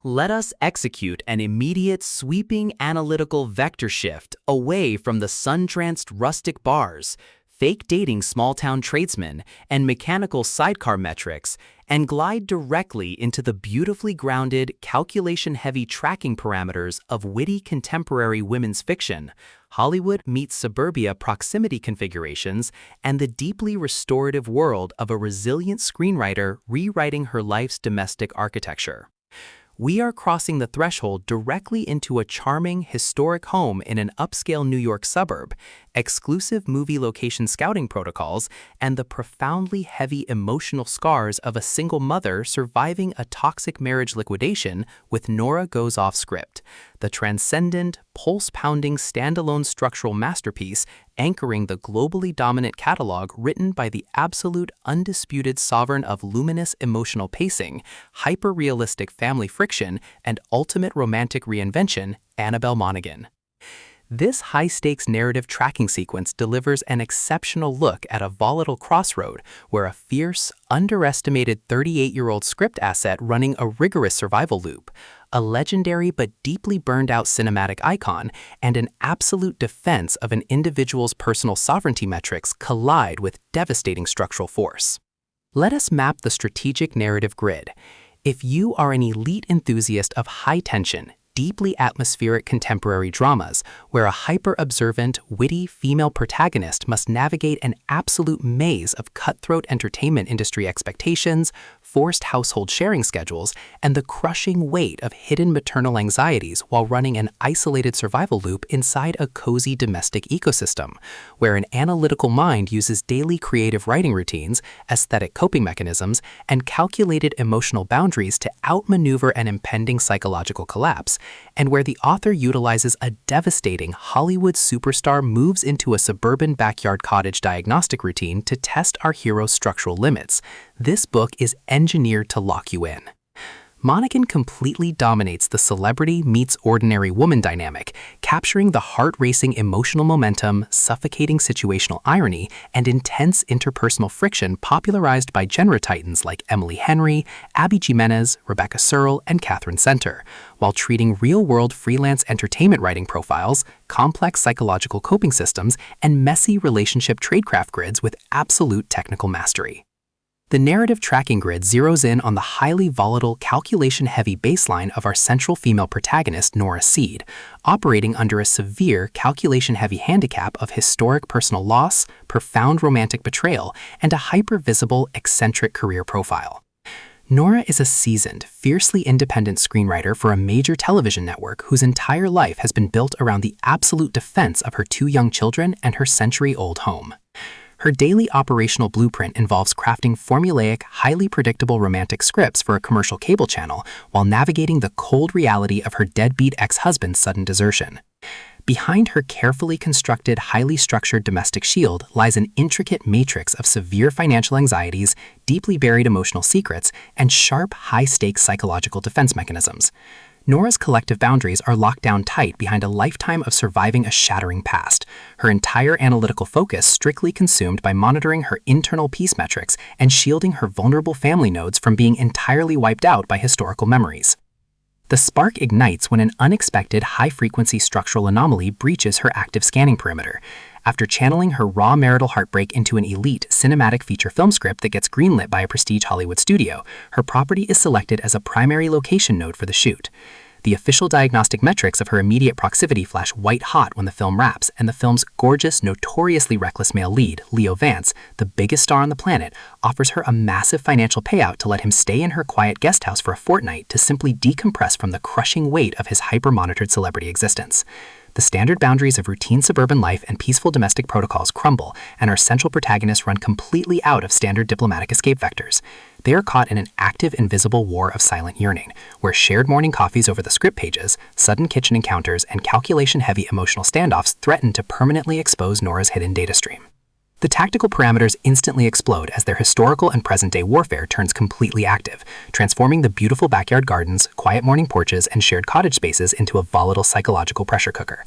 Let us execute an immediate sweeping analytical vector shift away from the sun-tranced rustic bars, fake dating small-town tradesmen, and mechanical sidecar metrics, and glide directly into the beautifully grounded, calculation-heavy tracking parameters of witty contemporary women's fiction, Hollywood meets suburbia proximity configurations, and the deeply restorative world of a resilient screenwriter rewriting her life's domestic architecture. We are crossing the threshold directly into a charming, historic home in an upscale New York suburb, exclusive movie location scouting protocols, and the profoundly heavy emotional scars of a single mother surviving a toxic marriage liquidation with NORA Goes Off Script, the transcendent, pulse-pounding standalone structural masterpiece anchoring the globally dominant catalog written by the absolute undisputed sovereign of luminous emotional pacing, hyper-realistic family friction, and ultimate romantic reinvention, Annabel Monaghan. This high-stakes narrative tracking sequence delivers an exceptional look at a volatile crossroad where a fierce, underestimated 38-year-old script asset running a rigorous survival loop, a legendary but deeply burned-out cinematic icon, and an absolute defense of an individual's personal sovereignty metrics collide with devastating structural force. Let us map the strategic narrative grid. If you are an elite enthusiast of high-tension, deeply atmospheric contemporary dramas where a hyper-observant, witty female protagonist must navigate an absolute maze of cutthroat entertainment industry expectations, forced household sharing schedules, and the crushing weight of hidden maternal anxieties while running an isolated survival loop inside a cozy domestic ecosystem, where an analytical mind uses daily creative writing routines, aesthetic coping mechanisms, and calculated emotional boundaries to outmaneuver an impending psychological collapse, and where the author utilizes a devastating Hollywood superstar moves into a suburban backyard cottage diagnostic routine to test our hero's structural limits, this book is engineered to lock you in. Monaghan completely dominates the celebrity meets ordinary woman dynamic, capturing the heart-racing emotional momentum, suffocating situational irony, and intense interpersonal friction popularized by genre titans like Emily Henry, Abby Jimenez, Rebecca Searle, and Catherine Center, while treating real-world freelance entertainment writing profiles, complex psychological coping systems, and messy relationship tradecraft grids with absolute technical mastery. The narrative tracking grid zeroes in on the highly volatile, calculation-heavy baseline of our central female protagonist, Nora Seed, operating under a severe, calculation-heavy handicap of historic personal loss, profound romantic betrayal, and a hyper-visible, eccentric career profile. Nora is a seasoned, fiercely independent screenwriter for a major television network whose entire life has been built around the absolute defense of her 2 young children and her century-old home. Her daily operational blueprint involves crafting formulaic, highly predictable romantic scripts for a commercial cable channel while navigating the cold reality of her deadbeat ex-husband's sudden desertion. Behind her carefully constructed, highly structured domestic shield lies an intricate matrix of severe financial anxieties, deeply buried emotional secrets, and sharp, high-stakes psychological defense mechanisms. Nora's collective boundaries are locked down tight behind a lifetime of surviving a shattering past, her entire analytical focus strictly consumed by monitoring her internal peace metrics and shielding her vulnerable family nodes from being entirely wiped out by historical memories. The spark ignites when an unexpected high-frequency structural anomaly breaches her active scanning perimeter. After channeling her raw marital heartbreak into an elite cinematic feature film script that gets greenlit by a prestige Hollywood studio, her property is selected as a primary location node for the shoot. The official diagnostic metrics of her immediate proximity flash white-hot when the film wraps, and the film's gorgeous, notoriously reckless male lead, Leo Vance, the biggest star on the planet, offers her a massive financial payout to let him stay in her quiet guest house for a fortnight to simply decompress from the crushing weight of his hyper-monitored celebrity existence. The standard boundaries of routine suburban life and peaceful domestic protocols crumble, and our central protagonists run completely out of standard diplomatic escape vectors. They are caught in an active, invisible war of silent yearning, where shared morning coffees over the script pages, sudden kitchen encounters, and calculation-heavy emotional standoffs threaten to permanently expose Nora's hidden data stream. The tactical parameters instantly explode as their historical and present-day warfare turns completely active, transforming the beautiful backyard gardens, quiet morning porches, and shared cottage spaces into a volatile psychological pressure cooker.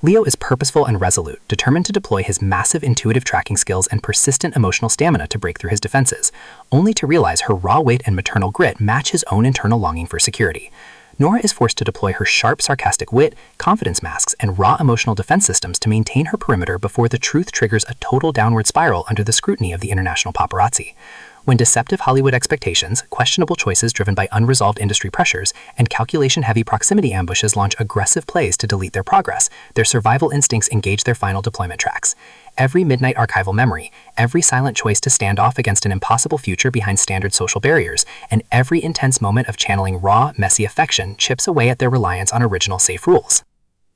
Leo is purposeful and resolute, determined to deploy his massive intuitive tracking skills and persistent emotional stamina to break through his defenses, only to realize her raw weight and maternal grit match his own internal longing for security. Nora is forced to deploy her sharp, sarcastic wit, confidence masks, and raw emotional defense systems to maintain her perimeter before the truth triggers a total downward spiral under the scrutiny of the international paparazzi. When deceptive Hollywood expectations, questionable choices driven by unresolved industry pressures, and calculation-heavy proximity ambushes launch aggressive plays to delete their progress, their survival instincts engage their final deployment tracks. Every midnight archival memory, every silent choice to stand off against an impossible future behind standard social barriers, and every intense moment of channeling raw, messy affection chips away at their reliance on original safe rules.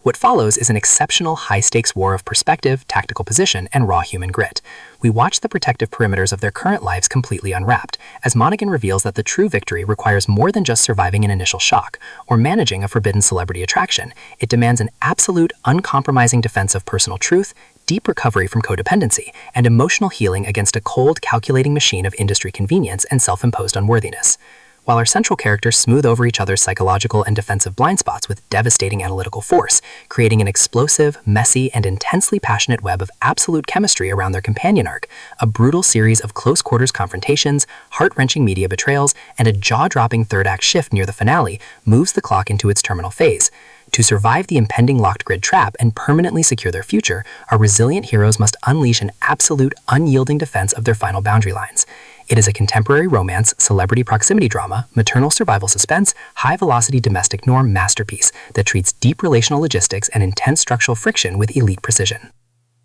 What follows is an exceptional high-stakes war of perspective, tactical position, and raw human grit. We watch the protective perimeters of their current lives completely unwrapped, as Monaghan reveals that the true victory requires more than just surviving an initial shock or managing a forbidden celebrity attraction. It demands an absolute, uncompromising defense of personal truth, deep recovery from codependency, and emotional healing against a cold, calculating machine of industry convenience and self-imposed unworthiness. While our central characters smooth over each other's psychological and defensive blind spots with devastating analytical force, creating an explosive, messy, and intensely passionate web of absolute chemistry around their companion arc, a brutal series of close-quarters confrontations, heart-wrenching media betrayals, and a jaw-dropping third-act shift near the finale moves the clock into its terminal phase. To survive the impending locked grid trap and permanently secure their future, our resilient heroes must unleash an absolute, unyielding defense of their final boundary lines. It is a contemporary romance, celebrity proximity drama, maternal survival suspense, high-velocity domestic norm masterpiece that treats deep relational logistics and intense structural friction with elite precision.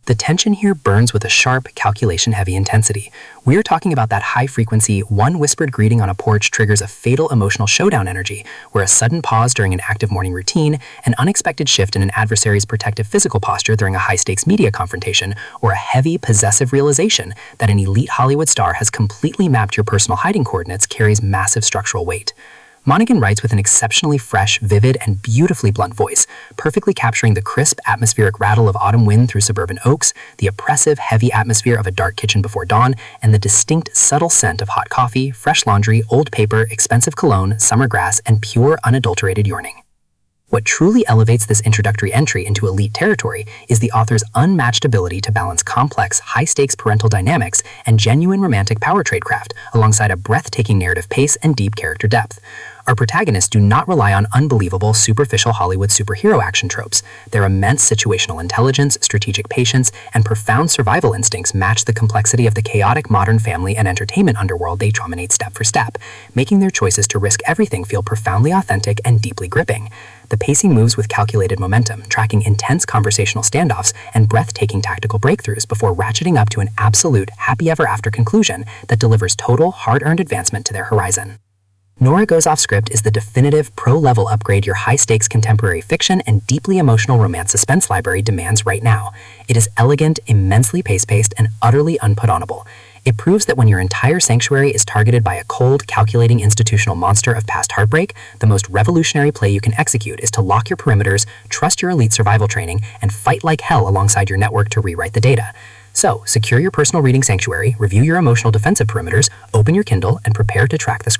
The tension here burns with a sharp, calculation-heavy intensity. We're talking about that high-frequency, one whispered greeting on a porch triggers a fatal emotional showdown energy, where a sudden pause during an active morning routine, an unexpected shift in an adversary's protective physical posture during a high-stakes media confrontation, or a heavy, possessive realization that an elite Hollywood star has completely mapped your personal hiding coordinates carries massive structural weight. Monaghan writes with an exceptionally fresh, vivid, and beautifully blunt voice, perfectly capturing the crisp, atmospheric rattle of autumn wind through suburban oaks, the oppressive, heavy atmosphere of a dark kitchen before dawn, and the distinct, subtle scent of hot coffee, fresh laundry, old paper, expensive cologne, summer grass, and pure, unadulterated yearning. What truly elevates this introductory entry into elite territory is the author's unmatched ability to balance complex, high-stakes parental dynamics and genuine romantic power tradecraft alongside a breathtaking narrative pace and deep character depth. Our protagonists do not rely on unbelievable, superficial Hollywood superhero action tropes. Their immense situational intelligence, strategic patience, and profound survival instincts match the complexity of the chaotic modern family and entertainment underworld they dominate step for step, making their choices to risk everything feel profoundly authentic and deeply gripping. The pacing moves with calculated momentum, tracking intense conversational standoffs and breathtaking tactical breakthroughs before ratcheting up to an absolute happy-ever-after conclusion that delivers total, hard-earned advancement to their horizon. Nora Goes Off Script is the definitive pro-level upgrade your high-stakes contemporary fiction and deeply emotional romance suspense library demands right now. It is elegant, immensely pace-paced, and utterly unput-onable. It proves that when your entire sanctuary is targeted by a cold, calculating institutional monster of past heartbreak, the most revolutionary play you can execute is to lock your perimeters, trust your elite survival training, and fight like hell alongside your network to rewrite the data. So, secure your personal reading sanctuary, review your emotional defensive perimeters, open your Kindle, and prepare to track the